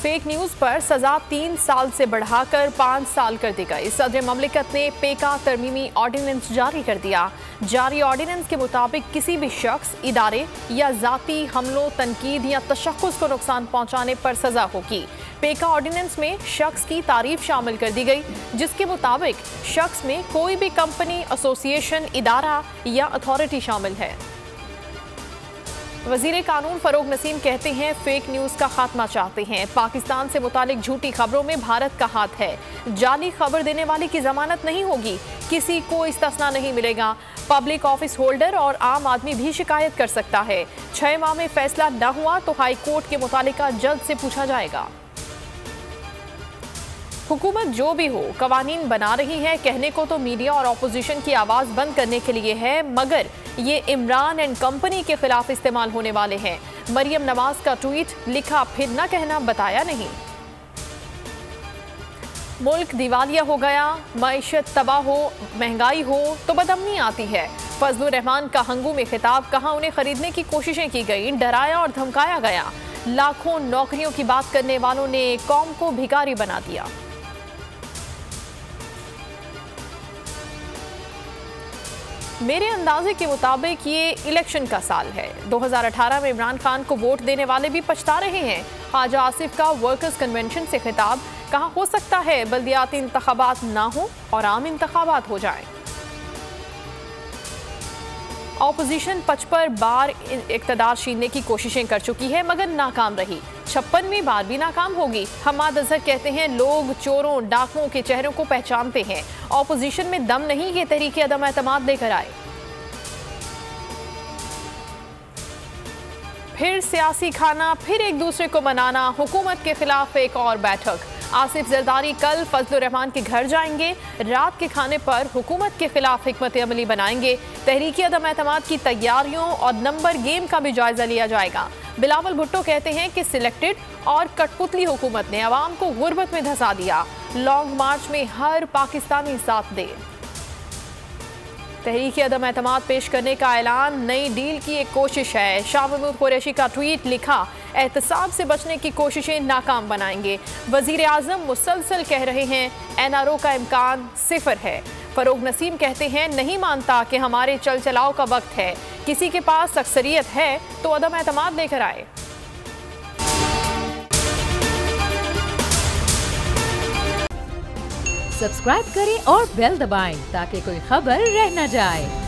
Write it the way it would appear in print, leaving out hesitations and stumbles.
Fake news पर सजा 3 साल से बढ़ाकर 5 साल कर दी गई। सदर ममलिकत ने पेका तरमीमी ऑर्डिनेंस जारी कर दिया। जारी ऑर्डिनेंस के मुताबिक किसी भी शख्स, इदारे या जाती हमलों, तनकीद या तशख्खुस को नुकसान पहुंचाने पर सजा होगी। पेका ऑर्डिनेंस में शख्स की तारीफ शामिल कर दी गई, जिसके मुताबिक शख्स में कोई भी कंपनी, एसोसिएशन, इदारा या अथॉरिटी शामिल है। वजीर कानून फरोग नसीम कहते हैं फेक न्यूज का खात्मा चाहते हैं। पाकिस्तान से मुतालिक झूठी खबरों में भारत का हाथ है। जाली खबर देने वाले की जमानत नहीं होगी, किसी को इस्तिस्ना नहीं मिलेगा। पब्लिक ऑफिस होल्डर और आम आदमी भी शिकायत कर सकता है। 6 माह में फैसला न हुआ तो हाई कोर्ट के मुतालिका जज से पूछा जाएगा। हुकूमत जो भी हो कवानीन बना रही है, कहने को तो मीडिया और अपोजिशन की आवाज बंद करने के लिए है, मगर ये इमरान एंड कंपनी के खिलाफ इस्तेमाल होने वाले हैं। मरियम नवाज का ट्वीट, लिखा फिर ना कहना, बताया नहीं। मुल्क दिवालिया हो गया, मईशत तबाह हो, महंगाई हो तो बदअमनी आती है। फजलुर रहमान का हंगू में खिताब, कहा उन्हें खरीदने की कोशिशें की गई, डराया और धमकाया गया। लाखों नौकरियों की बात करने वालों ने कौम को भिखारी बना दिया। मेरे अंदाजे के मुताबिक ये इलेक्शन का साल है। 2018 में इमरान खान को वोट देने वाले भी पछता रहे हैं। ख्वाजा आसिफ का वर्कर्स कन्वेंशन से खिताब, कहा हो सकता है बल्दियाती इंतखाबात ना हो और आम इंतखाबात हो जाएं। ऑपोजिशन 55 बार इक़्तिदार छीनने की कोशिशें कर चुकी है, मगर नाकाम रही। 56वीं बार भी नाकाम होगी। हमाद अजहर कहते हैं लोग चोरों, डाकुओं के चेहरों को पहचानते हैं। ऑपोजिशन में दम नहीं कि तहरीके अदम एतमाद लेकर आए। फिर सियासी खाना, फिर एक दूसरे को मनाना, हुकूमत के खिलाफ एक और बैठक। आसिफ जरदारी कल फजलुर रहमान के घर जाएंगे। रात के खाने पर हुकूमत के खिलाफ हिकमत अमली बनाएंगे। तहरीकी अदम एतमाद की तैयारियों और नंबर गेम का भी जायजा लिया जाएगा। बिलावल भुट्टो कहते हैं कि सिलेक्टेड और कठपुतली हुकूमत ने अवाम को गुर्बत में धंसा दिया। लॉन्ग मार्च में हर पाकिस्तानी साथ दे। तहरीकी अदम एतमाद पेश करने का ऐलान नई डील की एक कोशिश है। शाह महमूद कुरैशी का ट्वीट, लिखा एहतसाब से बचने की कोशिशें नाकाम बनाएंगे। वजीर आजम मुसलसल कह रहे हैं NRO का इम्कान 0 है। फरोग नसीम कहते हैं नहीं मानता कि हमारे चल चलाव का वक्त है। किसी के पास अक्सरियत है तो अदम एतमाद लेकर आए। सब्सक्राइब करें और बेल दबाएं ताकि कोई खबर रह न जाए।